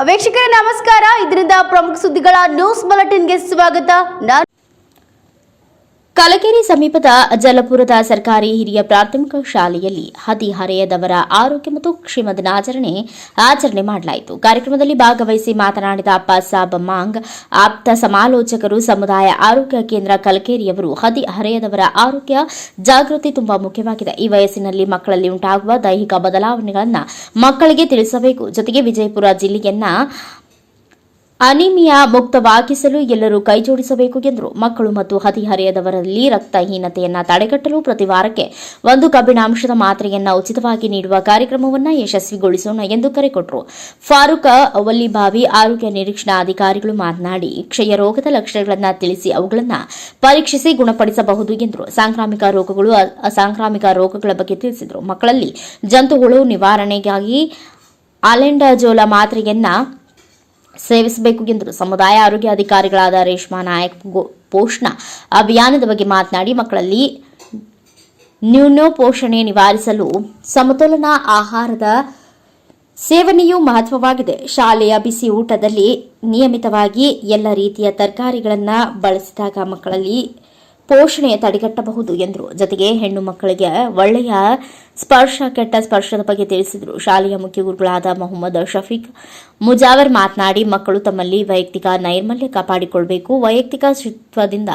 ವೀಕ್ಷಕರೇ ನಮಸ್ಕಾರ. ಇದರಿಂದ ಪ್ರಮುಖ ಸುದ್ದಿಗಳ ನ್ಯೂಸ್ ಬುಲೆಟಿನ್ಗೆ ಸ್ವಾಗತ. ಕಲಕೆರೆ ಸಮೀಪದ ಜಲಪುರದ ಸರ್ಕಾರಿ ಹಿರಿಯ ಪ್ರಾಥಮಿಕ ಶಾಲೆಯಲ್ಲಿ ಹದಿಹರೆಯದವರ ಆರೋಗ್ಯ ಮತ್ತು ಕ್ಷೇಮ ಆಚರಣೆ ಮಾಡಲಾಯಿತು. ಕಾರ್ಯಕ್ರಮದಲ್ಲಿ ಭಾಗವಹಿಸಿ ಮಾತನಾಡಿದ ಅಪ್ಪಾಸಾಬ್ ಮಾಂಗ್, ಆಪ್ತ ಸಮಾಲೋಚಕರು, ಸಮುದಾಯ ಆರೋಗ್ಯ ಕೇಂದ್ರ ಕಲಕೆರೆಯವರು, ಹದಿಹರೆಯದವರ ಆರೋಗ್ಯ ಜಾಗೃತಿ ತುಂಬಾ ಮುಖ್ಯವಾಗಿದೆ. ಈ ವಯಸ್ಸಿನಲ್ಲಿ ಮಕ್ಕಳಲ್ಲಿ ಉಂಟಾಗುವ ದೈಹಿಕ ಬದಲಾವಣೆಗಳನ್ನು ಮಕ್ಕಳಿಗೆ ತಿಳಿಸಬೇಕು. ಜೊತೆಗೆ ವಿಜಯಪುರ ಜಿಲ್ಲೆಯನ್ನ ಅನಿಮಿಯಾ ಮುಕ್ತವಾಗಿಸಲು ಎಲ್ಲರೂ ಕೈಜೋಡಿಸಬೇಕು ಎಂದರು. ಮಕ್ಕಳು ಮತ್ತು ಹದಿಹರೆಯದವರಲ್ಲಿ ರಕ್ತಹೀನತೆಯನ್ನು ತಡೆಗಟ್ಟಲು ಪ್ರತಿ ವಾರಕ್ಕೆ ಒಂದು ಕಬ್ಬಿಣಾಂಶದ ಮಾತ್ರೆಯನ್ನು ಉಚಿತವಾಗಿ ನೀಡುವ ಕಾರ್ಯಕ್ರಮವನ್ನು ಯಶಸ್ವಿಗೊಳಿಸೋಣ ಎಂದು ಕರೆ ಕೊಟ್ಟರು. ಫಾರೂಕ್ ವಲ್ಲಿಬಾವಿ ಆರೋಗ್ಯ ನಿರೀಕ್ಷಣಾ ಅಧಿಕಾರಿಗಳು ಮಾತನಾಡಿ, ಕ್ಷಯ ರೋಗದ ಲಕ್ಷಣಗಳನ್ನು ತಿಳಿಸಿ ಅವುಗಳನ್ನು ಪರೀಕ್ಷಿಸಿ ಗುಣಪಡಿಸಬಹುದು ಎಂದರು. ಸಾಂಕ್ರಾಮಿಕ ರೋಗಗಳು, ಅಸಾಂಕ್ರಾಮಿಕ ರೋಗಗಳ ಬಗ್ಗೆ ತಿಳಿಸಿದರು. ಮಕ್ಕಳಲ್ಲಿ ಜಂತುಹುಳು ನಿವಾರಣೆಗಾಗಿ ಅಲೆಂಡಾಜೋಲ ಮಾತ್ರೆಯನ್ನ ಸೇವಿಸಬೇಕು ಎಂದರು. ಸಮುದಾಯ ಆರೋಗ್ಯ ಅಧಿಕಾರಿಗಳಾದ ರೇಷ್ಮಾ ನಾಯಕ್ ಪೋಷಣ ಅಭಿಯಾನದ ಬಗ್ಗೆ ಮಾತನಾಡಿ, ಮಕ್ಕಳಲ್ಲಿ ನ್ಯೂನೋ ಪೋಷಣೆ ನಿವಾರಿಸಲು ಸಮತೋಲನ ಆಹಾರದ ಸೇವನೆಯೂ ಮಹತ್ವವಾಗಿದೆ. ಶಾಲೆಯ ಬಿಸಿ ಊಟದಲ್ಲಿ ನಿಯಮಿತವಾಗಿ ಎಲ್ಲ ರೀತಿಯ ತರಕಾರಿಗಳನ್ನು ಬಳಸಿದಾಗ ಮಕ್ಕಳಲ್ಲಿ ಪೋಷಣೆ ತಡೆಗಟ್ಟಬಹುದು ಎಂದರು. ಜೊತೆಗೆ ಹೆಣ್ಣು ಮಕ್ಕಳಿಗೆ ಒಳ್ಳೆಯ ಸ್ಪರ್ಶ, ಕೆಟ್ಟ ಸ್ಪರ್ಶದ ಬಗ್ಗೆ ತಿಳಿಸಿದರು. ಶಾಲೆಯ ಮುಖ್ಯ ಗುರುಗಳಾದ ಮೊಹಮ್ಮದ್ ಶಫೀಕ್ ಮುಜಾವರ್ ಮಾತನಾಡಿ, ಮಕ್ಕಳು ತಮ್ಮಲ್ಲಿ ವೈಯಕ್ತಿಕ ನೈರ್ಮಲ್ಯ ಕಾಪಾಡಿಕೊಳ್ಳಬೇಕು. ವೈಯಕ್ತಿಕ ಶುಚಿತ್ವದಿಂದ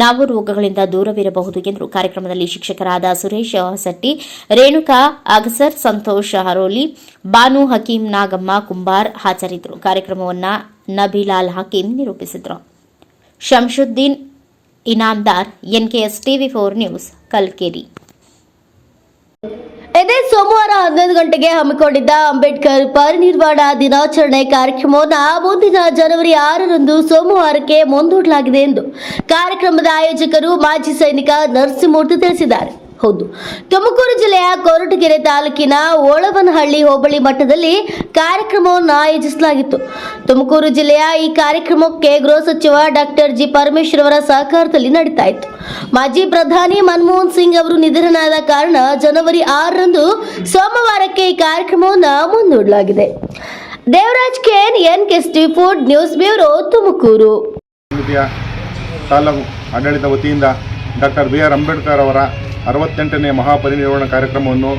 ನಾವು ರೋಗಗಳಿಂದ ದೂರವಿರಬಹುದು ಎಂದರು. ಕಾರ್ಯಕ್ರಮದಲ್ಲಿ ಶಿಕ್ಷಕರಾದ ಸುರೇಶ್ ಹೊಸಟ್ಟಿ, ರೇಣುಕಾ ಅಗಸರ್, ಸಂತೋಷ್ ಹರೋಲಿ, ಬಾನು ಹಕೀಂ, ನಾಗಮ್ಮ ಕುಂಬಾರ್ ಹಾಜರಿದ್ದರು. ಕಾರ್ಯಕ್ರಮವನ್ನು ನಬಿಲಾಲ್ ಹಕೀಂ ನಿರೂಪಿಸಿದರು. ಶಂಶುದ್ದೀನ್ ಇನಾಮ್ದಾರ್, ಎನ್ಕೆಎಸ್ ಟಿವಿ4 ನ್ಯೂಸ್, ಕಲಕೆರೆ. ಇದೇ ಸೋಮವಾರ 11 ಗಂಟೆಗೆ ಹಮ್ಮಿಕೊಂಡಿದ್ದ ಅಂಬೇಡ್ಕರ್ ಪರಿನಿರ್ವಾಣ ದಿನಾಚರಣೆ ಕಾರ್ಯಕ್ರಮವನ್ನು ಮುಂದಿನ ಜನವರಿ 6ರಂದು ಸೋಮವಾರಕ್ಕೆ ಮುಂದೂಡಲಾಗಿದೆ ಎಂದು ಕಾರ್ಯಕ್ರಮದ ಆಯೋಜಕರು ಮಾಜಿ ಸೈನಿಕ ನರಸಿಂಹಮೂರ್ತಿ ತಿಳಿಸಿದ್ದಾರೆ. ಹೌದು, ತುಮಕೂರು ಜಿಲ್ಲೆಯ ಕೊರಟಗೆರೆ ತಾಲೂಕಿನ ಓಳವನಹಳ್ಳಿ ಹೋಬಳಿ ಮಟ್ಟದಲ್ಲಿ ಕಾರ್ಯಕ್ರಮವನ್ನು ಆಯೋಜಿಸಲಾಗಿತ್ತು. ತುಮಕೂರು ಜಿಲ್ಲೆಯ ಈ ಕಾರ್ಯಕ್ರಮಕ್ಕೆ ಗೃಹ ಸಚಿವ ಡಾಕ್ಟರ್ ಜಿ ಪರಮೇಶ್ವರ್ ಅವರ ಸಹಕಾರದಲ್ಲಿ ನಡೀತಾ ಇತ್ತು. ಮಾಜಿ ಪ್ರಧಾನಿ ಮನಮೋಹನ್ ಸಿಂಗ್ ಅವರು ನಿಧನರಾದ ಕಾರಣ ಜನವರಿ 6ರಂದು ಸೋಮವಾರಕ್ಕೆ ಈ ಕಾರ್ಯಕ್ರಮವನ್ನು ಮುಂದೂಡಲಾಗಿದೆ. ದೇವರಾಜ್ ಕೆಎನ್, ಎನ್ಕೆಎಸ್ ಟಿವಿ4 ನ್ಯೂಸ್ ಬ್ಯೂರೋ, ತುಮಕೂರು. ತಾಲೂಕು ಆಡಳಿತ ವತಿಯಿಂದ ಡಾಕ್ಟರ್ ಬಿ ಆರ್ ಅಂಬೇಡ್ಕರ್ ಅವರ 68ನೇ ಮಹಾಪರಿನಿರ್ವಾಣ ಕಾರ್ಯಕ್ರಮವನ್ನು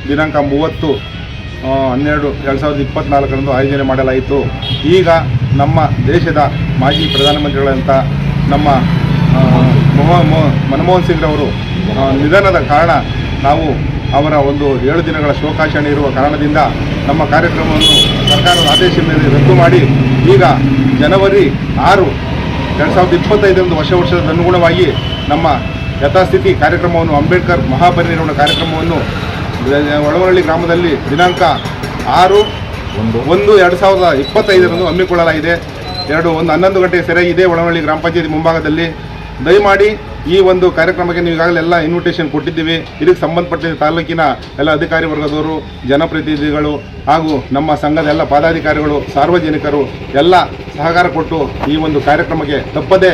ದಿನಾಂಕ 30/12/2024 ಆಯೋಜನೆ ಮಾಡಲಾಯಿತು. ಈಗ ನಮ್ಮ ದೇಶದ ಮಾಜಿ ಪ್ರಧಾನಮಂತ್ರಿಗಳಂತ ನಮ್ಮ ಮನಮೋಹನ್ ಸಿಂಗ್ ಅವರು ನಿಧನದ ಕಾರಣ ನಾವು ಅವರ ಒಂದು 7 ದಿನಗಳ ಶೋಕಾಚರಣೆ ಇರುವ ಕಾರಣದಿಂದ ನಮ್ಮ ಕಾರ್ಯಕ್ರಮವನ್ನು ಸರ್ಕಾರದ ಆದೇಶದ ಮೇಲೆ ರದ್ದು ಮಾಡಿ ಈಗ ಜನವರಿ 6, 2025 ವರ್ಷದ ಅನುಗುಣವಾಗಿ ನಮ್ಮ ಯಥಾಸ್ಥಿತಿ ಕಾರ್ಯಕ್ರಮವನ್ನು ಅಂಬೇಡ್ಕರ್ ಮಹಾಪರಿನಿರ್ವಾಣ ಕಾರ್ಯಕ್ರಮವನ್ನು ಒಳವನಹಳ್ಳಿ ಗ್ರಾಮದಲ್ಲಿ ದಿನಾಂಕ 6/1/2025 ಹಮ್ಮಿಕೊಳ್ಳಲಾಗಿದೆ. 11 ಗಂಟೆಗೆ ಸರಿಯಾಗಿದೆ. ಒಳವನಹಳ್ಳಿ ಗ್ರಾಮ ಪಂಚಾಯತಿ ಮುಂಭಾಗದಲ್ಲಿ ದಯಮಾಡಿ ಈ ಒಂದು ಕಾರ್ಯಕ್ರಮಕ್ಕೆ ನೀವು ಈಗಾಗಲೇ ಎಲ್ಲ ಇನ್ವಿಟೇಷನ್ ಕೊಟ್ಟಿದ್ದೀವಿ. ಇದಕ್ಕೆ ಸಂಬಂಧಪಟ್ಟ ತಾಲೂಕಿನ ಎಲ್ಲ ಅಧಿಕಾರಿ ವರ್ಗದವರು, ಜನಪ್ರತಿನಿಧಿಗಳು ಹಾಗೂ ನಮ್ಮ ಸಂಘದ ಎಲ್ಲ ಪದಾಧಿಕಾರಿಗಳು, ಸಾರ್ವಜನಿಕರು ಎಲ್ಲ ಸಹಕಾರ ಕೊಟ್ಟು ಈ ಒಂದು ಕಾರ್ಯಕ್ರಮಕ್ಕೆ ತಪ್ಪದೆ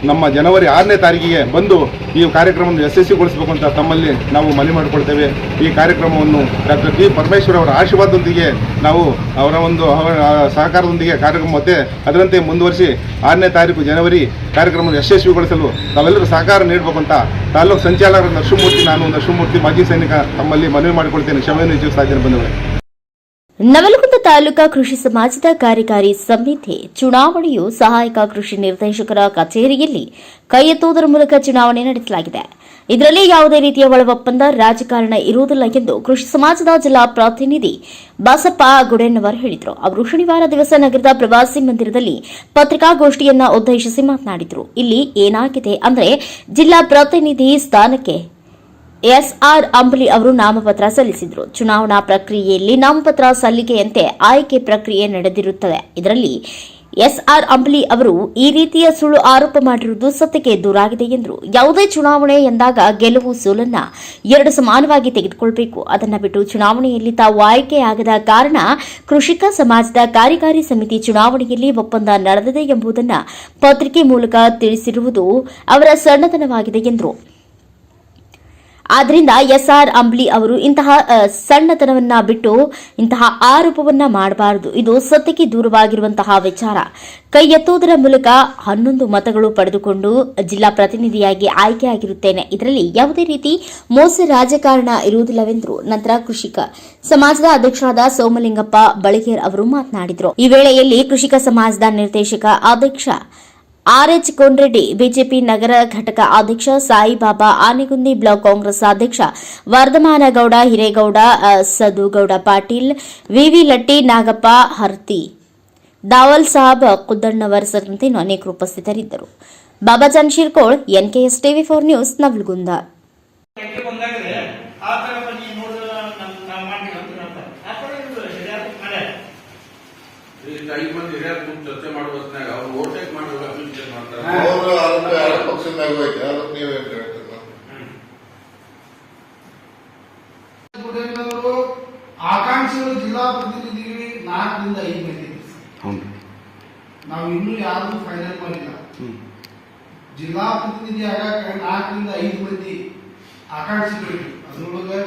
ನಮ್ಮ ಜನವರಿ 6ನೇ ತಾರೀಕಿಗೆ ಬಂದು ಈ ಕಾರ್ಯಕ್ರಮವನ್ನು ಯಶಸ್ವಿಗೊಳಿಸಬೇಕು ಅಂತ ತಮ್ಮಲ್ಲಿ ನಾವು ಮನವಿ ಮಾಡಿಕೊಳ್ತೇವೆ. ಈ ಕಾರ್ಯಕ್ರಮವನ್ನು ಡಾಕ್ಟರ್ ಜಿ ಪರಮೇಶ್ವರ್ ಅವರ ಆಶೀರ್ವಾದದೊಂದಿಗೆ ನಾವು ಅವರ ಸಹಕಾರದೊಂದಿಗೆ ಕಾರ್ಯಕ್ರಮ ಮತ್ತೆ ಅದರಂತೆ ಮುಂದುವರಿಸಿ 6ನೇ ತಾರೀಕು ಜನವರಿ ಕಾರ್ಯಕ್ರಮವನ್ನು ಯಶಸ್ವಿಗೊಳಿಸಲು ತಾವೆಲ್ಲರೂ ಸಹಕಾರ ನೀಡಬೇಕು ಅಂತ ತಾಲೂಕು ಸಂಚಾಲಕರ ನರಸಿಂಹಮೂರ್ತಿ ಮಾಜಿ ಸೈನಿಕ ತಮ್ಮಲ್ಲಿ ಮನವಿ ಮಾಡಿಕೊಳ್ತೇನೆ. ಕ್ಷಮೆಯನ್ನು ಇಚ್ಛಿಸ್ತಾ ಇದ್ದೇನೆ ಬಂಧುಗಳೇ. ನವಲಗುಂದ ತಾಲೂಕಾ ಕೃಷಿ ಸಮಾಜದ ಕಾರ್ಯಕಾರಿ ಸಮಿತಿ ಚುನಾವಣೆಯು ಸಹಾಯಕ ಕೃಷಿ ನಿರ್ದೇಶಕರ ಕಚೇರಿಯಲ್ಲಿ ಕೈ ಎತ್ತುವುದರ ಮೂಲಕ ಚುನಾವಣೆ ನಡೆಸಲಾಗಿದೆ. ಇದರಲ್ಲಿ ಯಾವುದೇ ರೀತಿಯ ಒಳ ಒಪ್ಪಂದ, ರಾಜಕಾರಣ ಇರುವುದಿಲ್ಲ ಎಂದು ಕೃಷಿ ಸಮಾಜದ ಜಿಲ್ಲಾ ಪ್ರತಿನಿಧಿ ಬಸಪ್ಪ ಗುಡೇನವರ್ ಹೇಳಿದರು. ಅವರು ಶನಿವಾರ ದಿವಸ ನಗರದ ಪ್ರವಾಸಿ ಮಂದಿರದಲ್ಲಿ ಪತ್ರಿಕಾಗೋಷ್ಠಿಯನ್ನು ಉದ್ದೇಶಿಸಿ ಮಾತನಾಡಿದರು. ಇಲ್ಲಿ ಏನಾಗಿದೆ ಅಂದರೆ, ಜಿಲ್ಲಾ ಪ್ರತಿನಿಧಿ ಸ್ಥಾನಕ್ಕೆ ಎಸ್ಆರ್ ಅಂಬಲಿ ಅವರು ನಾಮಪತ್ರ ಸಲ್ಲಿಸಿದರು. ಚುನಾವಣಾ ಪ್ರಕ್ರಿಯೆಯಲ್ಲಿ ನಾಮಪತ್ರ ಸಲ್ಲಿಕೆಯಂತೆ ಆಯ್ಕೆ ಪ್ರಕ್ರಿಯೆ ನಡೆದಿರುತ್ತದೆ. ಇದರಲ್ಲಿ ಎಸ್ಆರ್ ಅಂಬಲಿ ಅವರು ಈ ರೀತಿಯ ಸುಳ್ಳು ಆರೋಪ ಮಾಡಿರುವುದು ಸತ್ಯಕ್ಕೆ ದೂರಾಗಿದೆ ಎಂದರು. ಯಾವುದೇ ಚುನಾವಣೆ ಎಂದಾಗ ಗೆಲುವು ಸೋಲನ್ನ 2 ಸಮಾನವಾಗಿ ತೆಗೆದುಕೊಳ್ಳಬೇಕು. ಅದನ್ನು ಬಿಟ್ಟು ಚುನಾವಣೆಯಲ್ಲಿ ತಾವು ಆಯ್ಕೆಯಾಗದ ಕಾರಣ ಕೃಷಿಕ ಸಮಾಜದ ಕಾರ್ಯಕಾರಿ ಸಮಿತಿ ಚುನಾವಣೆಯಲ್ಲಿ ಒಪ್ಪಂದ ನಡೆದಿದೆ ಎಂಬುದನ್ನು ಪತ್ರಿಕೆ ಮೂಲಕ ತಿಳಿಸಿರುವುದು ಅವರ ಸಣ್ಣತನವಾಗಿದೆ ಎಂದರು. ಆದ್ರಿಂದ SR ಅಂಬ್ಲಿ ಅವರು ಇಂತಹ ಸಣ್ಣತನವನ್ನ ಬಿಟ್ಟು ಇಂತಹ ಆರೋಪವನ್ನ ಮಾಡಬಾರದು. ಇದು ಸತ್ಯಕ್ಕೆ ದೂರವಾಗಿರುವಂತಹ ವಿಚಾರ. ಕೈ ಎತ್ತುವುದರ ಮೂಲಕ 11 ಮತಗಳು ಪಡೆದುಕೊಂಡು ಜಿಲ್ಲಾ ಪ್ರತಿನಿಧಿಯಾಗಿ ಆಯ್ಕೆಯಾಗಿರುತ್ತೇನೆ. ಇದರಲ್ಲಿ ಯಾವುದೇ ರೀತಿ ಮೋಸ ರಾಜಕಾರಣ ಇರುವುದಿಲ್ಲವೆಂದರು. ನಂತರ ಕೃಷಿಕ ಸಮಾಜದ ಅಧ್ಯಕ್ಷರಾದ ಸೋಮಲಿಂಗಪ್ಪ ಬಳಿಗೇರ್ ಅವರು ಮಾತನಾಡಿದರು. ಈ ವೇಳೆಯಲ್ಲಿ ಕೃಷಿಕ ಸಮಾಜದ ನಿರ್ದೇಶಕ ಅಧ್ಯಕ್ಷ RH ಕೊಂಡ್ರೆಡ್ಡಿ, ಬಿಜೆಪಿ ನಗರ ಘಟಕ ಅಧ್ಯಕ್ಷ ಸಾಯಿಬಾಬಾ ಆನೆಗುಂದಿ, ಬ್ಲಾಕ್ ಕಾಂಗ್ರೆಸ್ ಅಧ್ಯಕ್ಷ ವರ್ಧಮಾನಗೌಡ ಹಿರೇಗೌಡ, ಸದುಗೌಡ ಪಾಟೀಲ್, ವಿವಿ ಲಟ್ಟಿ, ನಾಗಪ್ಪ ಹರ್ತಿ, ದಾವಲ್ ಸಾಬ್ ಕುದ್ದಣ್ಣವರ್ ಸೇರಿದಂತೆ ಅನೇಕರು ಉಪಸ್ಥಿತರಿದ್ದರು. Babajan Shirkol, NKS TV4 news, Navalgund. ಚರ್ಚೆ ಮಾಡುವತ್ನಾಗ ಅವ್ರು ಓಟೇಕ್ ಮಾಡೋದು ಅಪ್ಲಿಕೇಶನ್ ಮಾಡ್ತಾರೆ. ಪಕ್ಷದಾಗ ಹೋಯ್ತು ಅದಕ್ಕೆ ನೀವೇ ಹೇಳ್ತೀರ. ಆಕಾಂಕ್ಷಿಗಳು ಜಿಲ್ಲಾ ಪ್ರತಿನಿಧಿಗಳಿಗೆ 4 ರಿಂದ 5 ಮಂದಿ. ನಾವು ಇನ್ನೂ ಯಾರು ಫೈನಲ್ ಮಾಡಿಲ್ಲ. ಜಿಲ್ಲಾ ಪ್ರತಿನಿಧಿ ಆಗಾಕ 4 ರಿಂದ 5 ಮಂದಿ ಆಕಾಂಕ್ಷಿಗಳಿದ್ರು. ಅದ್ರೊಳಗೆ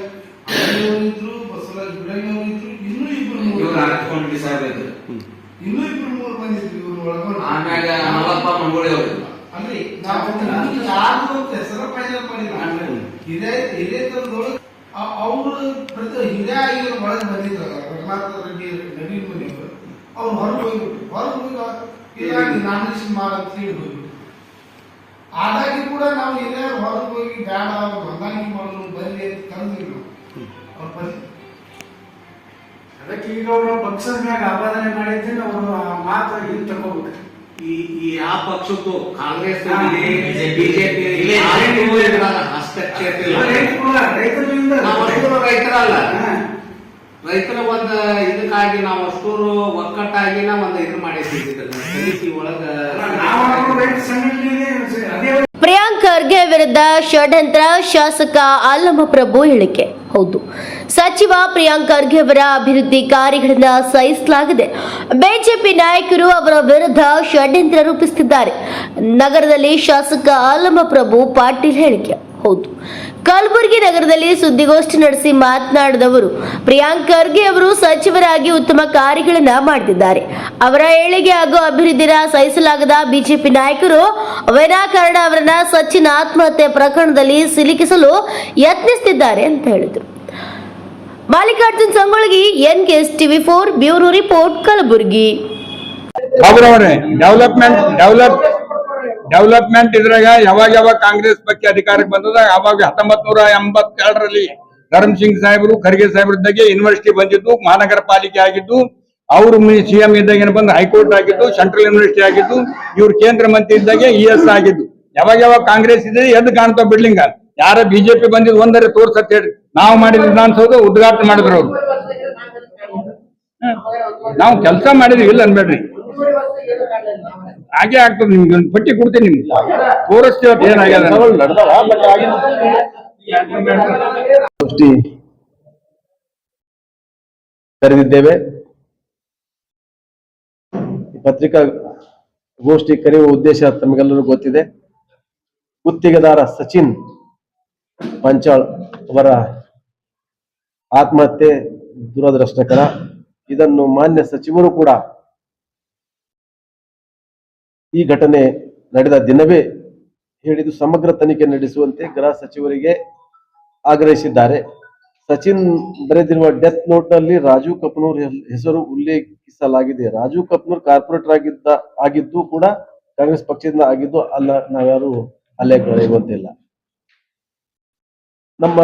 ಇದ್ರು, ಬಸವರಾಜ್ ಬಿಡಂಗವರು ಇದ್ರು, ಇನ್ನೂ 2-3 ಇನ್ನೂ 2-3 ಮಂದಿ ಇದ್ರು. ಇವ್ರ ಒಳಗೊಂಡು ಆಮ್ಯಾಗ ಮಲ್ಲಪ್ಪ ಮಂಗೋಳಿ ಅವರು ಅಲ್ರಿ, ನಾವು ಯಾರು ಹೆಸರು ಫೈನಲ್ ಮಾಡಿಲ್ಲ. ಇದೇ ತರದೊಳಗೆ ಅವರು ಪ್ರತಿ ಹಿರಿಯ ಆಗಿರೋ ಒಳಗೆ ಬಂದಿದ್ರಲ್ಲ, ರಘುನಾಥ ರೆಡ್ಡಿ ನವೀನ್ ಮನೆಯವರು, ಅವ್ರು ಹೊರಗೆ ಹೋಗಿ ಇಲ್ಲ ನಾಮಿನೇಷನ್ ಮಾಡಂತ ಹೇಳಿ ಹೋಗ್ಬಿಟ್ಟು, ಆದಾಗಿ ಕೂಡ ನಾವು ಎಲ್ಲಾರು ಹೊರಗೆ ಹೋಗಿ ಬೇಡ ಹೊಂದಾಣಿಕೆ ಮಾಡೋದು ಬರಲಿ ಅಂತ ಕರೆದಿಲ್ಲ ಅವ್ರ ಪರಿಸ್ಥಿತಿ. ಅದಕ್ಕೆ ಈಗ ಅವರು ಪಕ್ಷದ ಮ್ಯಾಗ ಆಪಾದನೆ ಮಾಡಿದ್ರೆ ಅವರು ಮಾತ್ರ ಇಲ್ಲಿ ತಗೋಬೇಕು. ಈ ಆ ಪಕ್ಷಕ್ಕೂ ಕಾಂಗ್ರೆಸ್ ಬಿಜೆಪಿ ಹಸ್ತಕ್ಷೇಪ ಇಲ್ಲ. ರೈತರಲ್ಲ, ರೈತರ ಒಂದು ಇದಕ್ಕಾಗಿ ನಾವು ಅಷ್ಟೂರು ಒಕ್ಕಟ್ಟಾಗಿನ ಒಂದು ಇದು ಮಾಡಿದ್ದೀವಿ ಸಮಿತಿ ಒಳಗ. ಪ್ರಿಯಾಂಕ್ ಖರ್ಗೆ ವಿರುದ್ಧ ಷಡ್ಯಂತ್ರ, ಶಾಸಕ ಅಲ್ಲಮಪ್ರಭು ಹೇಳಿಕೆ. ಹೌದು, ಸಚಿವ ಪ್ರಿಯಾಂಕ್ ಖರ್ಗೆ ಅವರ ಅಭಿವೃದ್ಧಿ ಕಾರ್ಯಗಳನ್ನ ಸಹಿಸಲಾಗಿದೆ. ಬಿಜೆಪಿ ನಾಯಕರು ಅವರ ವಿರುದ್ಧ ಷಡ್ಯಂತ್ರ ರೂಪಿಸುತ್ತಿದ್ದಾರೆ. ನಗರದಲ್ಲಿ ಶಾಸಕ ಅಲ್ಲಮಪ್ರಭು ಪಾಟೀಲ್ ಹೇಳಿಕೆ. ಹೌದು, ಕಲಬುರಗಿ ನಗರದಲ್ಲಿ ಸುದ್ದಿಗೋಷ್ಠಿ ನಡೆಸಿ ಮಾತನಾಡಿದವರು, ಪ್ರಿಯಾಂಕ್ ಖರ್ಗೆ ಅವರು ಸಚಿವರಾಗಿ ಉತ್ತಮ ಕಾರ್ಯಗಳನ್ನ ಮಾಡುತ್ತಿದ್ದಾರೆ. ಅವರ ಏಳಿಗೆ ಹಾಗೂ ಅಭಿವೃದ್ಧಿನ ಸಹಿಸಲಾಗದ ಬಿಜೆಪಿ ನಾಯಕರು ವಿನಾಕಾರಣ ಅವರನ್ನ ಸಚಿನ್ ಆತ್ಮಹತ್ಯೆ ಪ್ರಕರಣದಲ್ಲಿ ಸಿಲುಕಿಸಲು ಯತ್ನಿಸುತ್ತಿದ್ದಾರೆ ಅಂತ ಹೇಳಿದರು. Mallikarjun Sangolgi, NKS TV4 bureau report, Kalaburagi. Development ಇದ್ರಾಗ ಯಾವಾಗ ಕಾಂಗ್ರೆಸ್ ಪಕ್ಷ ಅಧಿಕಾರಕ್ಕೆ ಬಂದದ ಅವಾಗ 1982ರಲ್ಲಿ ಧರ್ಮಸಿಂಗ್ ಸಾಹೇಬರು, ಖರ್ಗೆ ಸಾಹೇಬ್ರಿದ್ದಾಗೆ ಯೂನಿವರ್ಸಿಟಿ ಬಂದಿದ್ದು, ಮಹಾನಗರ ಪಾಲಿಕೆ ಆಗಿದ್ದು, ಅವರು CM ಇದ್ದಾಗ ಬಂದು ಹೈಕೋರ್ಟ್ ಆಗಿದ್ದು, ಸೆಂಟ್ರಲ್ ಯೂನಿವರ್ಸಿಟಿ ಆಗಿದ್ದು, ಇವ್ರು ಕೇಂದ್ರ ಮಂತ್ರಿ ಇದ್ದಾಗೆ ES ಆಗಿದ್ದು. ಯಾವಾಗ ಕಾಂಗ್ರೆಸ್ ಇದೆ ಎದ್ದು ಕಾಣ್ತಾವ ಬಿಲ್ಡಿಂಗ್. ಯಾರ ಬಿಜೆಪಿ ಬಂದಿದ್ದು ಒಂದರೆ ತೋರ್ಸತ್ ಹೇಳಿ ನಾವು ಮಾಡಿದ ವಿಧಾನಸೌಧ ಉದ್ಘಾಟನೆ ಮಾಡಿದ್ರು ಅವ್ರು. ನಾವು ಕೆಲಸ ಮಾಡಿದ್ವಿ ಇಲ್ಲ ಅನ್ಬೇಡ್ರಿ, ಹಾಗೆ ಆಗ್ತದೆ. ನಿಮ್ಗೆ ಒಂದು ಪಟ್ಟಿ ಕೊಡ್ತೀನಿ, ನಿಮ್ಗೆ ತೋರಿಸ್ತೇವೆ ಏನಾಗ್ಯದ. ಕರೆದಿದ್ದೇವೆ. ಪತ್ರಿಕಾ ಗೋಷ್ಠಿ ಕರೆಯುವ ಉದ್ದೇಶ ತಮಗೆಲ್ಲರೂ ಗೊತ್ತಿದೆ. ಗುತ್ತಿಗೆದಾರ ಸಚಿನ್ ಪಂಚಾಳ್ ಅವರ ಆತ್ಮಹತ್ಯೆ ದುರದೃಷ್ಟಕರ. ಇದನ್ನು ಮಾನ್ಯ ಸಚಿವರು ಕೂಡ ಈ ಘಟನೆ ನಡೆದ ದಿನವೇ ಹೇಳಿದ್ದು ಸಮಗ್ರ ತನಿಖೆ ನಡೆಸುವಂತೆ ಗೃಹ ಸಚಿವರಿಗೆ ಆಗ್ರಹಿಸಿದ್ದಾರೆ. ಸಚಿನ್ ಬರೆದಿರುವ ಡೆತ್ ನೋಟ್ ನಲ್ಲಿ ರಾಜು ಕಪ್ನೂರ್ ಹೆಸರು ಉಲ್ಲೇಖಿಸಲಾಗಿದೆ. ರಾಜು ಕಪ್ನೂರ್ ಕಾರ್ಪೊರೇಟರ್ ಆಗಿದ್ದು ಕೂಡ ಕಾಂಗ್ರೆಸ್ ಪಕ್ಷದಿಂದ ಆಗಿದ್ದು ಅಲ್ಲ, ನಾವ್ಯಾರು ಅಲೆಗಳೆಯುವಂತಿಲ್ಲ. ನಮ್ಮ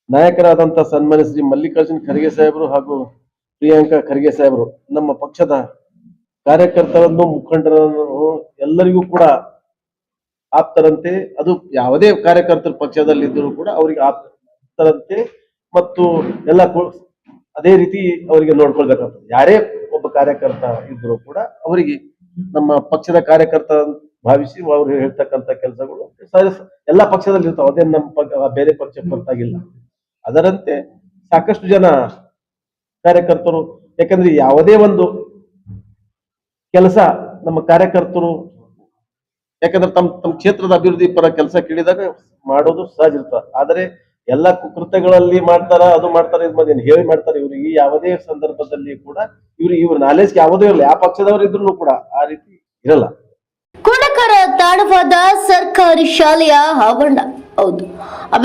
ನಾಯಕರಾದಂತಹ ಸನ್ಮಾನ್ಯ ಶ್ರೀ ಮಲ್ಲಿಕಾರ್ಜುನ್ ಖರ್ಗೆ ಸಾಹೇಬರು ಹಾಗೂ ಪ್ರಿಯಾಂಕಾ ಖರ್ಗೆ ಸಾಹೇಬರು ನಮ್ಮ ಪಕ್ಷದ ಕಾರ್ಯಕರ್ತರನ್ನು, ಮುಖಂಡರನ್ನು ಎಲ್ಲರಿಗೂ ಕೂಡ ಆಪ್ತರಂತೆ. ಅದು ಯಾವುದೇ ಕಾರ್ಯಕರ್ತರು ಪಕ್ಷದಲ್ಲಿದ್ದರೂ ಕೂಡ ಅವರಿಗೆ ಆಪ್ತರಂತೆ ಮತ್ತು ಎಲ್ಲ ಅದೇ ರೀತಿ ಅವರಿಗೆ ನೋಡ್ಕೊಳ್ಬೇಕಾಗ್ತದೆ. ಯಾರೇ ಒಬ್ಬ ಕಾರ್ಯಕರ್ತ ಇದ್ರೂ ಕೂಡ ಅವರಿಗೆ ನಮ್ಮ ಪಕ್ಷದ ಕಾರ್ಯಕರ್ತ ಭಾವಿಸಿ ಅವರು ಹೇಳ್ತಕ್ಕಂಥ ಕೆಲಸಗಳು ಎಲ್ಲ ಪಕ್ಷದಲ್ಲಿ ಇರ್ತಾವೆ. ಅದೇ ನಮ್ಮ ಬೇರೆ ಪಕ್ಷ ಹೊರತಾಗಿಲ್ಲ. ಅದರಂತೆ ಸಾಕಷ್ಟು ಜನ ಕಾರ್ಯಕರ್ತರು, ಯಾಕಂದ್ರೆ ಯಾವುದೇ ಒಂದು ಕೆಲಸ ನಮ್ಮ ಕಾರ್ಯಕರ್ತರು ಯಾಕಂದ್ರೆ ತಮ್ಮ ಕ್ಷೇತ್ರದ ಅಭಿವೃದ್ಧಿ ಪರ ಕೆಲಸ ಕೇಳಿದಾಗ ಮಾಡೋದು ಸಹಜ ಇರ್ತದೆ. ಆದರೆ ಎಲ್ಲ ಕೃತ್ಯಗಳಲ್ಲಿ ಮಾಡ್ತಾರ, ಅದು ಮಾಡ್ತಾರ, ಇದು ಹೇಳಿ ಮಾಡ್ತಾರೆ. ಇವ್ರು ಈ ಯಾವುದೇ ಸಂದರ್ಭದಲ್ಲಿ ಕೂಡ ಇವ್ರ ನಾಲೆಜ್ ಯಾವುದೇ ಇರಲ್ಲ, ಯಾವ ಪಕ್ಷದವರು ಇದ್ರು ಕೂಡ ಆ ರೀತಿ ಇರಲ್ಲ. ಕುಡಕರ ತಾಣವಾದ ಸರ್ಕಾರಿ ಶಾಲೆಯ ಆವರಣ. ಹೌದು,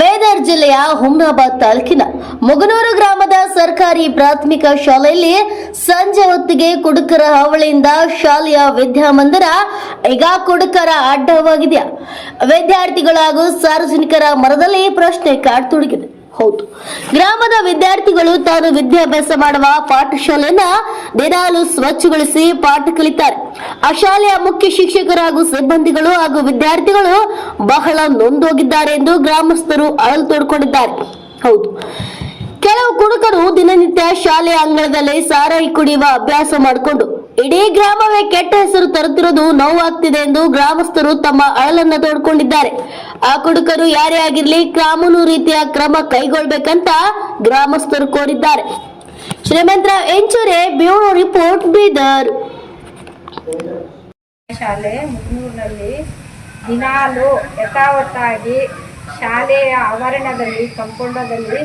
ಬೇದರ್ ಜಿಲ್ಲೆಯ ಹುಮ್ನಾಬಾದ್ ತಾಲೂಕಿನ ಮುಗನೂರು ಗ್ರಾಮದ ಸರ್ಕಾರಿ ಪ್ರಾಥಮಿಕ ಶಾಲೆಯಲ್ಲಿ ಸಂಜೆ ಹೊತ್ತಿಗೆ ಕುಡುಕರ ಹಾವಳಿಯಿಂದ ಶಾಲೆಯ ವಿದ್ಯಾಮಂದಿರ ಈಗ ಕುಡುಕರ ಅಡ್ಡವಾಗಿದೆಯಾ? ವಿದ್ಯಾರ್ಥಿಗಳು ಹಾಗೂ ಸಾರ್ವಜನಿಕರ ಮನದಲ್ಲಿ ಪ್ರಶ್ನೆ ಕಾಡತೊಡಗಿದೆ. ಹೌದು, ಗ್ರಾಮದ ವಿದ್ಯಾರ್ಥಿಗಳು ತಾನು ವಿದ್ಯಾಭ್ಯಾಸ ಮಾಡುವ ಪಾಠಶಾಲೆಯನ್ನ ದಿನಾಲು ಸ್ವಚ್ಛಗೊಳಿಸಿ ಪಾಠ ಕಲಿತಾರೆ. ಆ ಶಾಲೆಯ ಮುಖ್ಯ ಶಿಕ್ಷಕರು ಹಾಗೂ ಸಿಬ್ಬಂದಿಗಳು ಹಾಗೂ ವಿದ್ಯಾರ್ಥಿಗಳು ಬಹಳ ನೊಂದೋಗಿದ್ದಾರೆ ಎಂದು ಗ್ರಾಮಸ್ಥರು ಅಳಲು ತೋಡ್ಕೊಂಡಿದ್ದಾರೆ. ಹೌದು, ಕೆಲವು ಕುಡುಕರು ದಿನನಿತ್ಯ ಶಾಲೆಯ ಅಂಗಳದಲ್ಲಿ ಸಾರಾಯಿ ಕುಡಿಯುವ ಅಭ್ಯಾಸ ಮಾಡಿಕೊಂಡು ಇಡೀ ಗ್ರಾಮವೇ ಕೆಟ್ಟ ಹೆಸರು ತರುತ್ತಿರುವುದು ನೋವಾಗ್ತಿದೆ ಎಂದು ಗ್ರಾಮಸ್ಥರು ತಮ್ಮ ಅಳಲನ್ನ ತೋಡ್ಕೊಂಡಿದ್ದಾರೆ. ಆ ಕುಡುಕರು ಯಾರೇ ಆಗಿರ್ಲಿ ಕಾನೂನು ರೀತಿಯ ಕ್ರಮ ಕೈಗೊಳ್ಳಬೇಕಂತ ಗ್ರಾಮಸ್ಥರು ಕೋರಿದ್ದಾರೆ. ಶ್ರೀಮಂತರ ಎಂಚೂರೆ, ಬ್ಯೂರೋ ರಿಪೋರ್ಟ್, ಬೀದರ್. ಶಾಲೆ ಮುಗ್ನೂರಿನಲ್ಲಿ ದಿನಾಲು ಯಥಾವತ್ತಾಗಿ ಶಾಲೆಯ ಆವರಣದಲ್ಲಿ ಕಂಪೌಂಡದಲ್ಲಿ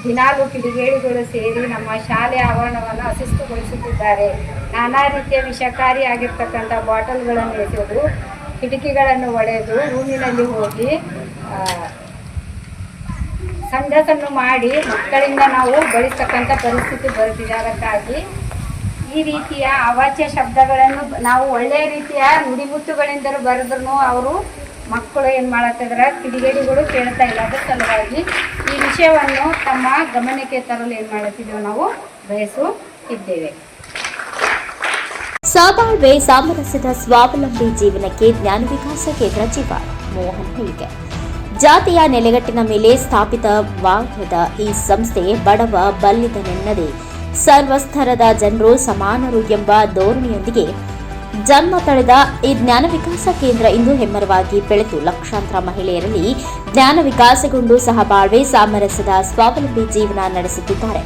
ದಿನಾಲು ಕಿಡಿಗೇಡಿಗಳು ಸೇರಿ ನಮ್ಮ ಶಾಲೆಯ ಆವರಣವನ್ನು ಅಶಿಸ್ತುಗೊಳಿಸುತ್ತಿದ್ದಾರೆ. ನಾನಾ ರೀತಿಯ ವಿಷಕಾರಿಯಾಗಿರ್ತಕ್ಕಂಥ ಬಾಟಲ್ಗಳನ್ನು ಎಸೆದು ಕಿಟಕಿಗಳನ್ನು ಒಡೆದು ರೂಮಿನಲ್ಲಿ ಹೋಗಿ ಸಂಡಸನ್ನು ಮಾಡಿ ಮಕ್ಕಳಿಂದ ನಾವು ಬಳಸ್ತಕ್ಕಂಥ ಪರಿಸ್ಥಿತಿ ಬರುತ್ತಿದೆ. ಅದಕ್ಕಾಗಿ ಈ ರೀತಿಯ ಅವಾಚ್ಯ ಶಬ್ದಗಳನ್ನು ನಾವು ಒಳ್ಳೆಯ ರೀತಿಯ ನುಡಿಮುತ್ತುಗಳಿಂದಲೂ ಬರೆದ್ರೂ ಅವರು ಮಕ್ಕಳು ಏನು ಮಾಡತ್ತಿದ್ರೆ ಕಿಡಿಗೇಡಿಗಳು ಕೇಳ್ತಾ ಇಲ್ಲ. ಅದರ ಸಲುವಾಗಿ ಈ ವಿಷಯವನ್ನು ತಮ್ಮ ಗಮನಕ್ಕೆ ತರಲು ಏನು ಮಾಡುತ್ತಿದ್ದೇವೆ, ನಾವು ಬಯಸುತ್ತಿದ್ದೇವೆ. ಸಹಬಾಳ್ವೆ ಸಾಮರಸ್ಯದ ಸ್ವಾವಲಂಬಿ ಜೀವನಕ್ಕೆ ಜ್ಞಾನ ವಿಕಾಸ ಕೇಂದ್ರ ಜೀವ ಮೋಹನ್ ಹೇಳಿಕೆ. ಜಾತಿಯ ನೆಲೆಗಟ್ಟಿನ ಮೇಲೆ ಸ್ಥಾಪಿತವಾದ ಈ ಸಂಸ್ಥೆ ಬಡವ ಬಲ್ಲಿದನೆನ್ನದೆ ಸರ್ವಸ್ತರದ ಜನರು ಸಮಾನರು ಎಂಬ ಧೋರಣೆಯೊಂದಿಗೆ ಜನ್ಮ ತಳೆದ ಈ ಜ್ಞಾನ ವಿಕಾಸ ಕೇಂದ್ರ ಇಂದು ಹೆಮ್ಮರವಾಗಿ ಬೆಳೆದು ಲಕ್ಷಾಂತರ ಮಹಿಳೆಯರಲ್ಲಿ ಜ್ಞಾನ ವಿಕಾಸಗೊಂಡು ಸಹಬಾಳ್ವೆ ಸಾಮರಸ್ಯದ ಸ್ವಾವಲಂಬಿ ಜೀವನ ನಡೆಸುತ್ತಿದ್ದಾರೆ.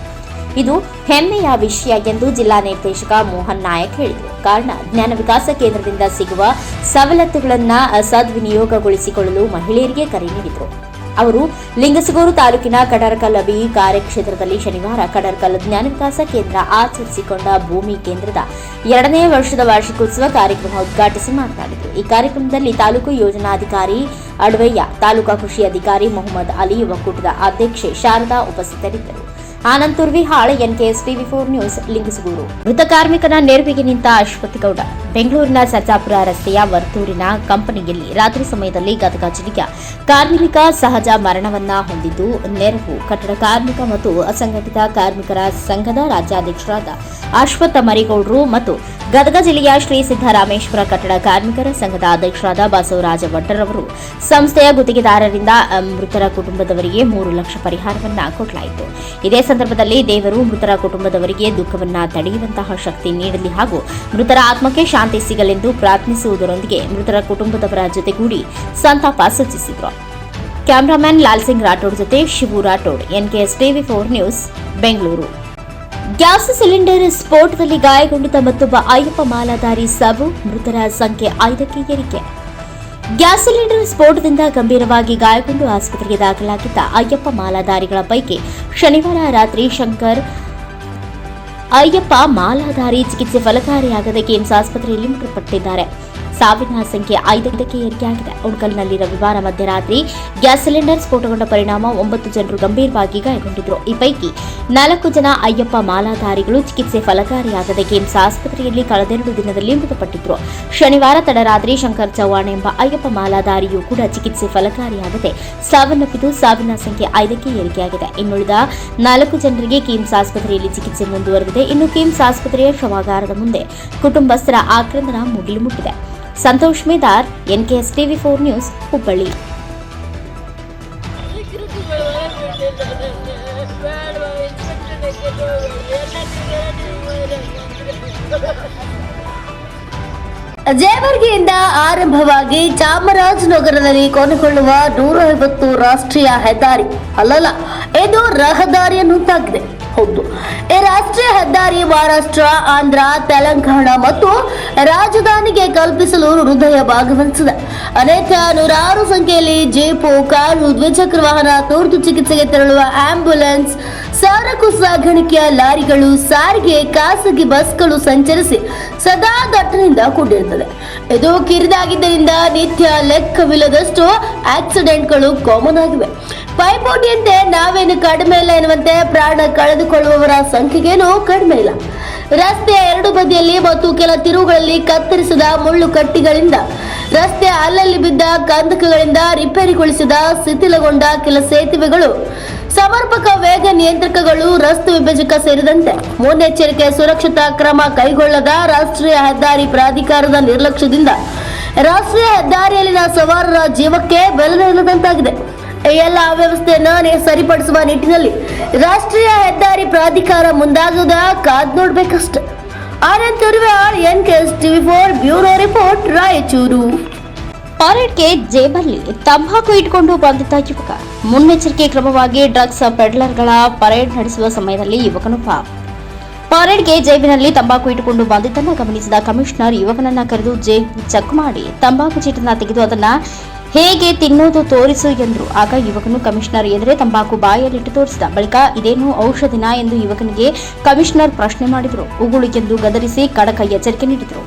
ಇದು ಹೆಮ್ಮೆಯ ವಿಷಯ ಎಂದು ಜಿಲ್ಲಾ ನಿರ್ದೇಶಕ ಮೋಹನ್ ನಾಯಕ್ ಹೇಳಿದರು. ಕಾರಣ, ಜ್ಞಾನ ವಿಕಾಸ ಕೇಂದ್ರದಿಂದ ಸಿಗುವ ಸವಲತ್ತುಗಳನ್ನು ಸದ್ವಿನಿಯೋಗಗೊಳಿಸಿಕೊಳ್ಳಲು ಮಹಿಳೆಯರಿಗೆ ಕರೆ ನೀಡಿದರು. ಅವರು ಲಿಂಗಸಗೂರು ತಾಲೂಕಿನ ಕಡರ್ಕಲ್ ಬಿ ಕಾರ್ಯಕ್ಷೇತ್ರದಲ್ಲಿ ಶನಿವಾರ ಕಡರ್ಕಲ್ ಜ್ಞಾನ ವಿಕಾಸ ಕೇಂದ್ರ ಆಚರಿಸಿಕೊಂಡ ಭೂಮಿ ಕೇಂದ್ರದ 2ನೇ ವರ್ಷದ ವಾರ್ಷಿಕೋತ್ಸವ ಕಾರ್ಯಕ್ರಮ ಉದ್ಘಾಟಿಸಿ ಮಾತನಾಡಿದರು. ಈ ಕಾರ್ಯಕ್ರಮದಲ್ಲಿ ತಾಲೂಕು ಯೋಜನಾಧಿಕಾರಿ ಅಡ್ವಯ್ಯ, ತಾಲೂಕಾ ಕೃಷಿ ಅಧಿಕಾರಿ ಮೊಹಮ್ಮದ್ ಅಲಿ, ಒಕ್ಕೂಟದ ಅಧ್ಯಕ್ಷೆ ಶಾರದಾ ಉಪಸ್ಥಿತರಿದ್ದರು. Anand Turvihal, NKS TV4 news, Lingasugur. ಮೃತ ಕಾರ್ಮಿಕನ ನೆರವಿಗೆ ನಿಂತ ಅಶ್ವತ್ಥಗೌಡ. ಬೆಂಗಳೂರಿನ ಸರ್ಜಾಪುರ ರಸ್ತೆಯ ವರ್ತೂರಿನ ಕಂಪನಿಯಲ್ಲಿ ರಾತ್ರಿ ಸಮಯದಲ್ಲಿ ಗದಗ ಜಿಲ್ಲೆಯ ಕಾರ್ಮಿಕ ಸಹಜ ಮರಣವನ್ನ ಹೊಂದಿದ್ದು, ನೆರವು ಕಟ್ಟಡ ಕಾರ್ಮಿಕ ಮತ್ತು ಅಸಂಘಟಿತ ಕಾರ್ಮಿಕರ ಸಂಘದ ರಾಜ್ಯಾಧ್ಯಕ್ಷರಾದ ಅಶ್ವತ್ಥ ಮರಿಗೌಡರು ಮತ್ತು ಗದಗ ಜಿಲ್ಲೆಯ ಶ್ರೀ ಸಿದ್ದರಾಮೇಶ್ವರ ಕಟ್ಟಡ ಕಾರ್ಮಿಕರ ಸಂಘದ ಅಧ್ಯಕ್ಷರಾದ ಬಸವರಾಜ ಭಟ್ಟರ್ ಅವರು ಸಂಸ್ಥೆಯ ಗುತ್ತಿಗೆದಾರರಿಂದ ಮೃತರ ಕುಟುಂಬದವರಿಗೆ 3 ಲಕ್ಷ ಪರಿಹಾರವನ್ನ ಕೊಡಲಾಯಿತು. ಇದೇ ಸಂದರ್ಭದಲ್ಲಿ ದೇವರು ಮೃತರ ಕುಟುಂಬದವರಿಗೆ ದುಃಖವನ್ನ ತಡೆಯುವಂತಹ ಶಕ್ತಿ ನೀಡಲಿ ಹಾಗೂ ಮೃತರ ಆತ್ಮಕ್ಕೆ ಶಾಂತಿ ಸಿಗಲೆಂದು ಪ್ರಾರ್ಥಿಸುವುದರೊಂದಿಗೆ ಮೃತರ ಕುಟುಂಬದವರ ಜೊತೆಗೂಡಿ ಸಂತಾಪ ಸೂಚಿಸಿದರು. ಕ್ಯಾಮರಾಮನ್ ಲಾಲ್ ಸಿಂಗ್ ರಾಠೋಡ್ ಜೊತೆ Shivu Rathod, NKS TV4 news, Bengaluru. Gas cylinder ಸ್ಫೋಟದಲ್ಲಿ ಗಾಯಗೊಂಡಿದ್ದ ಮತ್ತೊಬ್ಬ ಅಯ್ಯಪ್ಪ ಮಾಲಾಧಾರಿ ಸಾವು, ಮೃತರ ಸಂಖ್ಯೆ 5ಕ್ಕೆ ಏರಿಕೆ. ಗ್ಯಾಸ್ ಸಿಲಿಂಡರ್ ಸ್ಫೋಟದಿಂದ ಗಂಭೀರವಾಗಿ ಗಾಯಗೊಂಡು ಆಸ್ಪತ್ರೆಗೆ ದಾಖಲಾಗಿದ್ದ ಅಯ್ಯಪ್ಪ ಮಾಲಾಧಾರಿಗಳ ಪೈಕಿ ಶನಿವಾರ ರಾತ್ರಿ ಶಂಕರ್ ಅಯ್ಯಪ್ಪ ಮಾಲಾಧಾರಿ ಚಿಕಿತ್ಸೆ ಫಲಕಾರಿಯಾಗದೆ ಕೇಮ್ಸ್ ಆಸ್ಪತ್ರೆಯಲ್ಲಿ ಮೃತಪಟ್ಟಿದ್ದಾರೆ. ಸಾವಿನ ಸಂಖ್ಯೆ 5ಕ್ಕೆ ಏರಿಕೆಯಾಗಿದೆ. ಉಣಕಲ್ನಲ್ಲಿ ರವಿವಾರ ಮಧ್ಯರಾತ್ರಿ ಗ್ಯಾಸ್ ಸಿಲಿಂಡರ್ ಸ್ಫೋಟಗೊಂಡ ಪರಿಣಾಮ 9 ಜನರು ಗಂಭೀರವಾಗಿ ಗಾಯಗೊಂಡಿದ್ದರು. ಈ ಪೈಕಿ 4 ಜನ ಅಯ್ಯಪ್ಪ ಮಾಲಾಧಾರಿಗಳು ಚಿಕಿತ್ಸೆ ಫಲಕಾರಿಯಾಗದೆ ಕೇಮ್ಸ್ ಆಸ್ಪತ್ರೆಯಲ್ಲಿ ಕಳೆದ 2 ದಿನದಲ್ಲಿ ಮೃತಪಟ್ಟಿದ್ದರು. ಶನಿವಾರ ತಡರಾತ್ರಿ ಶಂಕರ್ ಚವ್ಹಾಣ್ ಎಂಬ ಅಯ್ಯಪ್ಪ ಮಾಲಾಧಾರಿಯೂ ಕೂಡ ಚಿಕಿತ್ಸೆ ಫಲಕಾರಿಯಾಗದೆ ಸಾವನ್ನಪ್ಪಿದ್ದು, ಸಾವಿನ ಸಂಖ್ಯೆ 5ಕ್ಕೆ ಏರಿಕೆಯಾಗಿದೆ. ಇನ್ನುಳಿದ 4 ಜನರಿಗೆ ಕೇಮ್ಸ್ ಆಸ್ಪತ್ರೆಯಲ್ಲಿ ಚಿಕಿತ್ಸೆ ಮುಂದುವರೆದಿದೆ. ಇನ್ನು ಕೇಮ್ಸ್ ಆಸ್ಪತ್ರೆಯ ಶವಾಗಾರದ ಮುಂದೆ ಕುಟುಂಬಸ್ಥರ ಆಕ್ರಂದನ ಮುಗಿಲು ಮುಟ್ಟಿದೆ. Santosh Medar, NKS TV4 news, Hubballi. ಜೇವರ್ಗಿಯಿಂದ ಆರಂಭವಾಗಿ ಚಾಮರಾಜನಗರದಲ್ಲಿ ಕೊನೆಗೊಳ್ಳುವ 150 ರಾಷ್ಟ್ರೀಯ ಹೆದ್ದಾರಿ ಅಲ್ಲಲ್ಲ, ಇದು ರಹದಾರಿ ಅನ್ನುವಂತಾಗಿದೆ. ಹೌದು, ಈ ರಾಷ್ಟ್ರೀಯ ಹೆದ್ದಾರಿ ಮಹಾರಾಷ್ಟ್ರ, ಆಂಧ್ರ, ತೆಲಂಗಾಣ ಮತ್ತು ರಾಜಧಾನಿಗೆ ಕಲ್ಪಿಸಲು ಹೃದಯ ಭಾಗವಹಿಸಿದೆ. ಅನೇಕ ನೂರಾರು ಸಂಖ್ಯೆಯಲ್ಲಿ ಜೀಪು, ಕಾರು, ದ್ವಿಚಕ್ರ ವಾಹನ, ತುರ್ತು ಚಿಕಿತ್ಸೆಗೆ ತೆರಳುವ ಆಂಬ್ಯುಲೆನ್ಸ್, ಸರಕು ಸಾಗಾಣಿಕೆಯ ಲಾರಿಗಳು, ಸಾರಿಗೆ, ಖಾಸಗಿ ಬಸ್ಗಳು ಸಂಚರಿಸಿ ಸದಾ ದಟ್ಟಣೆಯಿಂದ ಕೂಡಿರುತ್ತದೆ. ಇದು ಕಿರಿದಾಗಿದ್ದರಿಂದ ನಿತ್ಯ ಲೆಕ್ಕವಿಲ್ಲದಷ್ಟು ಆಕ್ಸಿಡೆಂಟ್ಗಳು ಕಾಮನ್ ಆಗಿವೆ. ಪೈಪೋಟಿಯಂತೆ ನಾವೇನು ಕಡಿಮೆ ಇಲ್ಲ ಎನ್ನುವಂತೆ ಪ್ರಾಣ ಕಳೆದುಕೊಳ್ಳುವವರ ಸಂಖ್ಯೆಗೇನು ಕಡಿಮೆ ಇಲ್ಲ. ರಸ್ತೆಯ ಎರಡು ಬದಿಯಲ್ಲಿ ಮತ್ತು ಕೆಲ ತಿರುವುಗಳಲ್ಲಿ ಕತ್ತರಿಸಿದ ಮುಳ್ಳು ಕಟ್ಟಿಗಳಿಂದ, ರಸ್ತೆಯ ಅಲ್ಲಲ್ಲಿ ಬಿದ್ದ ಕಂದಕಗಳಿಂದ, ರಿಪೇರಿಗೊಳಿಸಿದ ಶಿಥಿಲಗೊಂಡ ಕೆಲ ಸೇತುವೆಗಳು, ಸಮರ್ಪಕ ವೇಗ ನಿಯಂತ್ರಕಗಳು, ರಸ್ತೆ ವಿಭಜಕ ಸೇರಿದಂತೆ ಮುನ್ನೆಚ್ಚರಿಕೆ ಸುರಕ್ಷತಾ ಕ್ರಮ ಕೈಗೊಳ್ಳದ ರಾಷ್ಟ್ರೀಯ ಹೆದ್ದಾರಿ ಪ್ರಾಧಿಕಾರದ ನಿರ್ಲಕ್ಷ್ಯದಿಂದ ರಾಷ್ಟ್ರೀಯ ಹೆದ್ದಾರಿಯಲ್ಲಿನ ಸವಾರರ ಜೀವಕ್ಕೆ ಬೆಲೆ ಇಲ್ಲದಂತಾಗಿದೆ. ಈ ಎಲ್ಲ ಅವ್ಯವಸ್ಥೆಯನ್ನು ಸರಿಪಡಿಸುವ ನಿಟ್ಟಿನಲ್ಲಿ ರಾಷ್ಟ್ರೀಯ ಹೆದ್ದಾರಿ ಪ್ರಾಧಿಕಾರ ಮುಂದಾಗುವುದ ಕಾದ್ ನೋಡ್ಬೇಕಷ್ಟೆ. Anand Turval, NKS TV4 bureau report, Raichur. ಪರೇಡ್ಗೆ ಜೇಬಲ್ಲಿ ತಂಬಾಕು ಇಟ್ಕೊಂಡು ಬಂದಿದ್ದ ಯುವಕ. ಮುನ್ನೆಚ್ಚರಿಕೆ ಕ್ರಮವಾಗಿ ಡ್ರಗ್ಸ್ ಪೆಡ್ಲರ್ಗಳ ಪರೇಡ್ ನಡೆಸುವ ಸಮಯದಲ್ಲಿ ಯುವಕನು ಪರೇಡ್ಗೆ ಜೇಬಿನಲ್ಲಿ ತಂಬಾಕು ಇಟ್ಟುಕೊಂಡು ಬಂದಿದ್ದನ್ನು ಗಮನಿಸಿದ ಕಮಿಷನರ್ ಯುವಕನನ್ನ ಕರೆದು ಜೇಬ್ ಚೆಕ್ ಮಾಡಿ ತಂಬಾಕು ಚೀಟನ್ನ ತೆಗೆದು ಅದನ್ನ ಹೇಗೆ ತಿನ್ನೋದು ತೋರಿಸು ಎಂದರು. ಆಗ ಯುವಕನು ಕಮಿಷನರ್ ಎದುರೇ ತಂಬಾಕು ಬಾಯಲ್ಲಿಟ್ಟು ತೋರಿಸಿದ. ಬಳಿಕ ಇದೇನು ಔಷಧಿನ ಎಂದು ಯುವಕನಿಗೆ ಕಮಿಷನರ್ ಪ್ರಶ್ನೆ ಮಾಡಿದರು. ಉಗುಳಿಗೆಂದು ಗದರಿಸಿ ಖಡಕ್ ಎಚ್ಚರಿಕೆ ನೀಡಿದರು.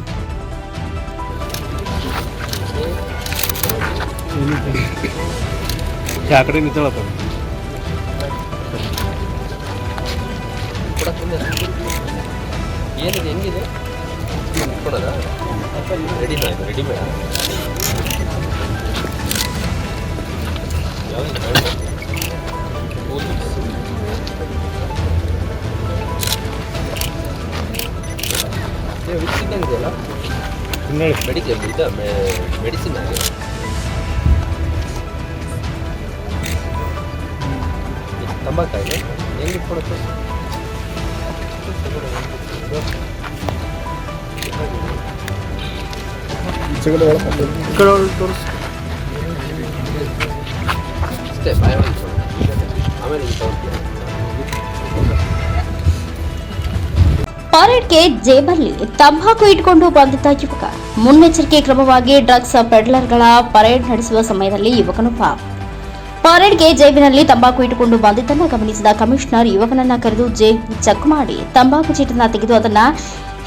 ಹೆಂಗಿದೆ ರೆಡಿ ಬೇಡ ವಿಚ್ಚಿದ್ದಂಗೆಲ್ಲ ಮೆಡಿಸಿನ್ ಆಗಿದೆ. ತಂಬಾಕಾಗಿದೆ ಹೆಂಗೆ ಕೊಡುತ್ತೆ ಅಷ್ಟೇ ಬಾಯ ಆಮೇಲೆ ಪರೇಡ್ಗೆ ಜೇಬಲ್ಲಿ ತಂಬಾಕು ಇಟ್ಕೊಂಡು ಬಂದಿದ್ದ ಯುವಕ. ಮುನ್ನೆಚ್ಚರಿಕೆ ಕ್ರಮವಾಗಿ ಡ್ರಗ್ಸ್ ಪೆಡ್ಲರ್ಗಳ ಪರೇಡ್ ನಡೆಸುವ ಸಮಯದಲ್ಲಿ ಯುವಕನು ಪರೇಡ್ಗೆ ಜೇಬಿನಲ್ಲಿ ತಂಬಾಕು ಇಟ್ಟುಕೊಂಡು ಬಂದಿದ್ದನ್ನು ಗಮನಿಸಿದ ಕಮಿಷನರ್ ಯುವಕನನ್ನ ಕರೆದು ಜೇಬ್ ಚೆಕ್ ಮಾಡಿ ತಂಬಾಕು ಚೀಟನ್ನ ತೆಗೆದು ಅದನ್ನ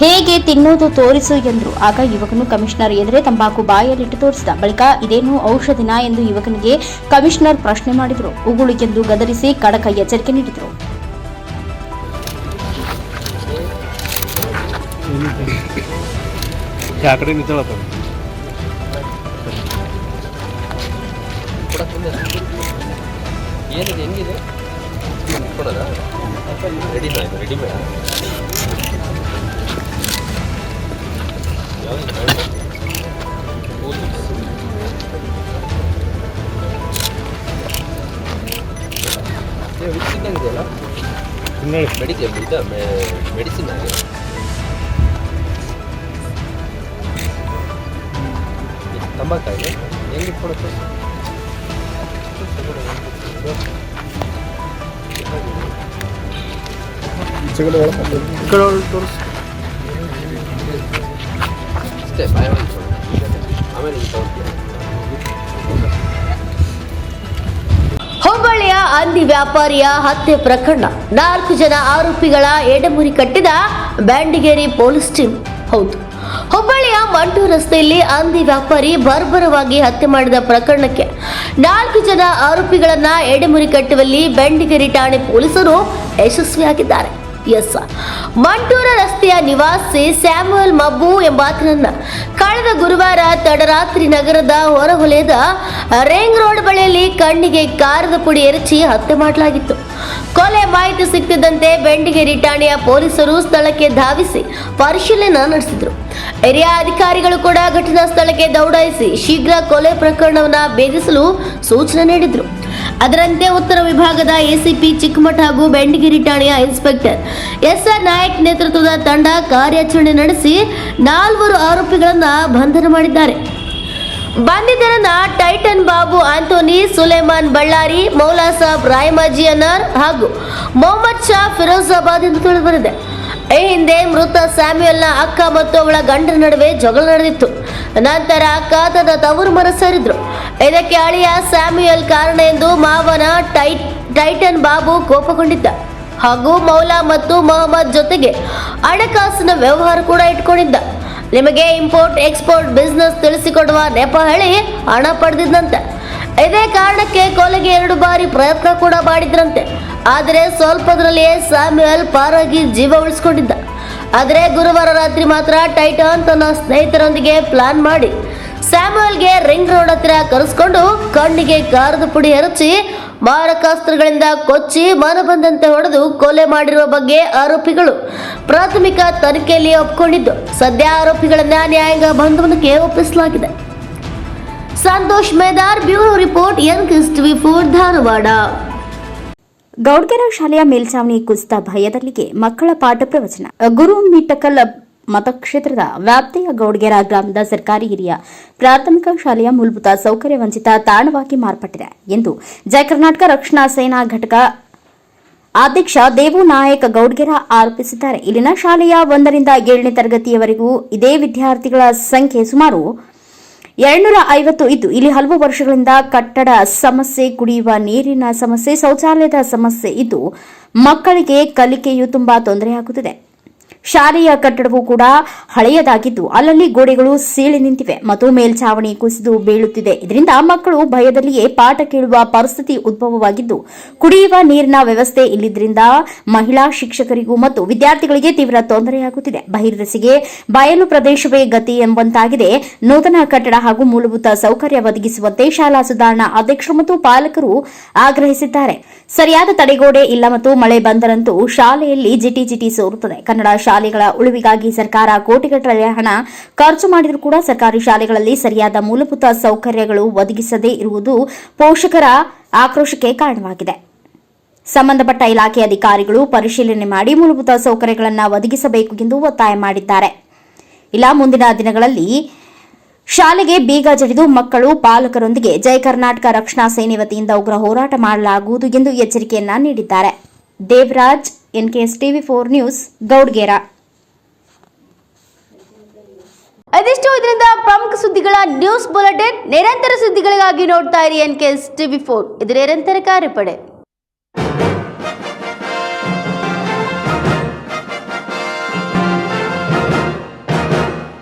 ಹೇಗೆ ತಿನ್ನೋದು ತೋರಿಸು ಎಂದರು. ಆಗ ಯುವಕನು ಕಮಿಷನರ್ ಎದುರೇ ತಂಬಾಕು ಬಾಯಲ್ಲಿಟ್ಟು ತೋರಿಸಿದ. ಬಳಿಕ ಇದೇನು ಔಷಧಿನ ಎಂದು ಯುವಕನಿಗೆ ಕಮಿಷನರ್ ಪ್ರಶ್ನೆ ಮಾಡಿದರು. ಉಗುಳಿಗೆಂದು ಗದರಿಸಿ ಖಡಕ್ ಎಚ್ಚರಿಕೆ ನೀಡಿದರು. ಏನಿದೆ ಹೆಂಗಿದೆ ಕೊಡೋದಾ ರೆಡಿ ಬೇಡ ವಿಚ್ಚಿದ್ದಂಗೆಲ್ಲ ಮೆಡಿಸಿನ್ ಆಗಿದೆ. ತಂಬಾಕಾಗಿದೆ ಹೆಂಗೆ ಕೊಡುತ್ತೆ ಅಷ್ಟೇ ಬಾಯ ಆಮೇಲೆ ಹುಬ್ಬಳ್ಳಿಯ ಹಂದಿ ವ್ಯಾಪಾರಿಯ ಹತ್ಯೆ ಪ್ರಕರಣ, 4 ಜನ ಆರೋಪಿಗಳ ಎಡೆಮುರಿ ಕಟ್ಟಿದ ಬ್ಯಾಂಡಿಗೇರಿ ಪೊಲೀಸ್ ಟೀಮ್. ಹೌದು, ಹುಬ್ಬಳ್ಳಿಯ ಮಂಟೂ ರಸ್ತೆಯಲ್ಲಿ ಹಂದಿ ವ್ಯಾಪಾರಿ ಬರ್ಬರವಾಗಿ ಹತ್ಯೆ ಮಾಡಿದ ಪ್ರಕರಣಕ್ಕೆ 4 ಜನ ಆರೋಪಿಗಳನ್ನ ಎಡೆಮುರಿ ಕಟ್ಟುವಲ್ಲಿ ಬೆಂಡಿಗೇರಿ ಠಾಣೆ ಪೊಲೀಸರು ಯಶಸ್ವಿಯಾಗಿದ್ದಾರೆ. ಮಂಟೂರ ರಸ್ತೆಯ ನಿವಾಸಿ ಸ್ಯಾಮ್ಯುಯಲ್ ಮಬ್ಬು ಎಂಬಾತನನ್ನ ಕಳೆದ ಗುರುವಾರ ತಡರಾತ್ರಿ ನಗರದ ಹೊರವಲಯದ ರಿಂಗ್ ರೋಡ್ ಬಳಿಯಲ್ಲಿ ಕಣ್ಣಿಗೆ ಕಾರದ ಪುಡಿ ಎರಚಿ ಹತ್ಯೆ ಮಾಡಲಾಗಿತ್ತು. ಕೊಲೆ ಮಾಹಿತಿ ಸಿಕ್ತಿದ್ದಂತೆ ಬೆಂಡಿಗೇರಿ ಠಾಣೆಯ ಪೊಲೀಸರು ಸ್ಥಳಕ್ಕೆ ಧಾವಿಸಿ ಪರಿಶೀಲನೆ ನಡೆಸಿದರು. ಹಿರಿಯ ಅಧಿಕಾರಿಗಳು ಕೂಡ ಘಟನಾ ಸ್ಥಳಕ್ಕೆ ದೌಡಾಯಿಸಿ ಶೀಘ್ರ ಕೊಲೆ ಪ್ರಕರಣವನ್ನು ಭೇದಿಸಲು ಸೂಚನೆ ನೀಡಿದರು. ಅದರಂತೆ ಉತ್ತರ ವಿಭಾಗದ ಎಸಿಪಿ ಚಿಕ್ಕಮಠ ಹಾಗೂ ಬೆಂಡಿಗೇರಿ ಠಾಣೆಯ ಇನ್ಸ್ಪೆಕ್ಟರ್ SR ನಾಯಕ್ ನೇತೃತ್ವದ ತಂಡ ಕಾರ್ಯಾಚರಣೆ ನಡೆಸಿ 4 ಆರೋಪಿಗಳನ್ನು ಬಂಧನ ಮಾಡಿದ್ದಾರೆ. ಬಂಧಿತರನ್ನ ಟೈಟನ್ ಬಾಬು ಆಂಟೋನಿ, ಸುಲೇಮಾನ್ ಬಳ್ಳಾರಿ, ಮೌಲಾ ಸಾಬ್ ರಾಯಮಾಜಿ ಅನಾರ್ ಹಾಗೂ ಮೊಹಮ್ಮದ್ ಶಾ ಫಿರೋಜಾಬಾದ್ ಎಂದು ತಿಳಿದುಬಂದಿದೆ. ಈ ಹಿಂದೆ ಮೃತ ಸ್ಯಾಮ್ಯುಯಲ್ನ ಅಕ್ಕ ಮತ್ತು ಅವಳ ಗಂಡನ ನಡುವೆ ಜಗಳ ನಡೆದಿತ್ತು. ನಂತರ ಅಕ್ಕ ತನ್ನ ತವರು ಮನೆ ಸೇರಿದ್ರು. ಇದಕ್ಕೆ ಅಳಿಯ ಸ್ಯಾಮ್ಯುಯಲ್ ಕಾರಣ ಎಂದು ಮಾವನ ಟೈಟನ್ ಬಾಬು ಕೋಪಗೊಂಡಿದ್ದ ಹಾಗೂ ಮೌಲಾ ಮತ್ತು ಮೊಹಮ್ಮದ್ ಜೊತೆಗೆ ಹಣಕಾಸಿನ ವ್ಯವಹಾರ ಕೂಡ ಇಟ್ಕೊಂಡಿದ್ದ. ನಿಮಗೆ ಇಂಪೋರ್ಟ್ ಎಕ್ಸ್ಪೋರ್ಟ್ ಬಿಸ್ನೆಸ್ ತಿಳಿಸಿಕೊಡುವ ನೆಪ ಹೇಳಿ ಹಣ ಪಡೆದಿದ್ದಂತೆ. ಇದೇ ಕಾರಣಕ್ಕೆ ಕೊಲೆಗೆ 2 ಬಾರಿ ಪ್ರಯತ್ನ ಕೂಡ ಮಾಡಿದ್ರಂತೆ. ಆದರೆ ಸ್ವಲ್ಪದರಲ್ಲಿಯೇ ಸ್ಯಾಮ್ಯುಯಲ್ ಪಾರಾಗಿ ಜೀವ ಉಳಿಸಿಕೊಂಡಿದ್ದ. ಆದರೆ ಗುರುವಾರ ರಾತ್ರಿ ಮಾತ್ರ ಟೈಟನ್ ತನ್ನ ಸ್ನೇಹಿತರೊಂದಿಗೆ ಪ್ಲಾನ್ ಮಾಡಿ ಸ್ಯಾಮ್ಯುಯಲ್ಗೆ ರಿಂಗ್ ರೋಡ್ ಹತ್ತಿರ ಕರೆಸಿಕೊಂಡು ಕಣ್ಣಿಗೆ ಖಾರದ ಪುಡಿ ಎರಚಿ ಮಾರಕಾಸ್ತ್ರಗಳಿಂದ ಕೊಚ್ಚಿ ಮನಬಂದಂತೆ ಹೊಡೆದು ಕೊಲೆ ಮಾಡಿರುವ ಬಗ್ಗೆ ಆರೋಪಿಗಳು ಪ್ರಾಥಮಿಕ ತನಿಖೆಯಲ್ಲಿ ಒಪ್ಪಿಕೊಂಡಿದ್ದು, ಸದ್ಯ ಆರೋಪಿಗಳನ್ನ ನ್ಯಾಯಾಂಗ ಬಂಧನಕ್ಕೆ ಒಪ್ಪಿಸಲಾಗಿದೆ. Santosh Medar, bureau report, NKS-TV4 Dharwad. Gowdgere ಶಾಲೆಯ ಮೇಲ್ಛಾವಣಿ ಕುಸಿತ ಭಯದಲ್ಲಿಗೆ ಮಕ್ಕಳ ಪಾಠ ಪ್ರವಚನ. ಗುರು ಮಿಟ್ಟಕಲ್ ಮತಕ್ಷೇತ್ರದ ವ್ಯಾಪ್ತಿಯ ಗೌಡ್ಗೆರ ಗ್ರಾಮದ ಸರ್ಕಾರಿ ಹಿರಿಯ ಪ್ರಾಥಮಿಕ ಶಾಲೆಯ ಮೂಲಭೂತ ಸೌಕರ್ಯ ವಂಚಿತ ತಾಣವಾಗಿ ಮಾರ್ಪಟ್ಟಿದೆ ಎಂದು ಜಯ ಕರ್ನಾಟಕ ರಕ್ಷಣಾ ಸೇನಾ ಘಟಕ ಅಧ್ಯಕ್ಷ ದೇವು ನಾಯಕ್ ಗೌಡ್ಗೆರ ಆರೋಪಿಸಿದ್ದಾರೆ. ಇಲ್ಲಿನ ಶಾಲೆಯ 1 ರಿಂದ 7ನೇ ತರಗತಿಯವರೆಗೂ ಇದೇ ವಿದ್ಯಾರ್ಥಿಗಳ ಸಂಖ್ಯೆ ಸುಮಾರು 250 ಇದ್ದು, ಇಲ್ಲಿ ಹಲವು ವರ್ಷಗಳಿಂದ ಕಟ್ಟಡ ಸಮಸ್ಯೆ, ಕುಡಿಯುವ ನೀರಿನ ಸಮಸ್ಯೆ, ಶೌಚಾಲಯದ ಸಮಸ್ಯೆ ಇದ್ದು ಮಕ್ಕಳಿಗೆ ಕಲಿಕೆಯು ತುಂಬಾ ತೊಂದರೆಯಾಗುತ್ತಿದೆ. ಶಾಲೆಯ ಕಟ್ಟಡವೂ ಕೂಡ ಹಳೆಯದಾಗಿದ್ದು ಅಲ್ಲಲ್ಲಿ ಗೋಡೆಗಳು ಸೀಳಿ ನಿಂತಿವೆ ಮತ್ತು ಮೇಲ್ಛಾವಣಿ ಕುಸಿದು ಬೀಳುತ್ತಿದೆ. ಇದರಿಂದ ಮಕ್ಕಳು ಭಯದಲ್ಲಿಯೇ ಪಾಠ ಕೇಳುವ ಪರಿಸ್ಥಿತಿ ಉದ್ಭವವಾಗಿದ್ದು, ಕುಡಿಯುವ ನೀರಿನ ವ್ಯವಸ್ಥೆ ಇಲ್ಲದ್ರಿಂದ ಮಹಿಳಾ ಶಿಕ್ಷಕರಿಗೂ ಮತ್ತು ವಿದ್ಯಾರ್ಥಿಗಳಿಗೆ ತೀವ್ರ ತೊಂದರೆಯಾಗುತ್ತಿದೆ. ಬಹಿರ್ದೆಸೆಗೆ ಬಯಲು ಪ್ರದೇಶವೇ ಗತಿ ಎಂಬಂತಾಗಿದೆ. ನೂತನ ಕಟ್ಟಡ ಹಾಗೂ ಮೂಲಭೂತ ಸೌಕರ್ಯ ಒದಗಿಸುವಂತೆ ಶಾಲಾ ಸುಧಾರಣಾ ಅಧ್ಯಕ್ಷರು ಮತ್ತು ಪಾಲಕರು ಆಗ್ರಹಿಸಿದ್ದಾರೆ. ಸರಿಯಾದ ತಡೆಗೋಡೆ ಇಲ್ಲ ಮತ್ತು ಮಳೆ ಬಂದರಂತೂ ಶಾಲೆಯಲ್ಲಿ ಜಿಟಿ ಸೋರುತ್ತದೆ. ಕನ್ನಡ ಶಾಲೆಗಳ ಉಳಿವಿಗಾಗಿ ಸರ್ಕಾರ ಕೋಟಿಗಟ್ಟಲೆ ಹಣ ಖರ್ಚು ಮಾಡಿದರೂ ಕೂಡ ಸರ್ಕಾರಿ ಶಾಲೆಗಳಲ್ಲಿ ಸರಿಯಾದ ಮೂಲಭೂತ ಸೌಕರ್ಯಗಳು ಒದಗಿಸದೇ ಇರುವುದು ಪೋಷಕರ ಆಕ್ರೋಶಕ್ಕೆ ಕಾರಣವಾಗಿದೆ. ಸಂಬಂಧಪಟ್ಟ ಇಲಾಖೆ ಅಧಿಕಾರಿಗಳು ಪರಿಶೀಲನೆ ಮಾಡಿ ಮೂಲಭೂತ ಸೌಕರ್ಯಗಳನ್ನು ಒದಗಿಸಬೇಕು ಎಂದು ಒತ್ತಾಯ ಮಾಡಿದ್ದಾರೆ. ಇಲ್ಲ ಮುಂದಿನ ದಿನಗಳಲ್ಲಿ ಶಾಲೆಗೆ ಬೀಗ ಜಡಿದು ಮಕ್ಕಳು ಪಾಲಕರೊಂದಿಗೆ ಜಯ ಕರ್ನಾಟಕ ರಕ್ಷಣಾ ಸೇನೆ ವತಿಯಿಂದ ಉಗ್ರ ಹೋರಾಟ ಮಾಡಲಾಗುವುದು ಎಂದು ಎಚ್ಚರಿಕೆಯನ್ನ ನೀಡಿದ್ದಾರೆ. Devaraj, NKS-TV4 news, Gowdgere. ಇದಿಷ್ಟು ಇದರಿಂದ ಪ್ರಮುಖ ಸುದ್ದಿಗಳ ನ್ಯೂಸ್ ಬುಲೆಟಿನ್. ನಿರಂತರ ಸುದ್ದಿಗಳಿಗಾಗಿ ನೋಡ್ತಾ ಇರಿ NKS-TV4, ಇದು ನಿರಂತರ ಕಾರ್ಯಪಡೆ.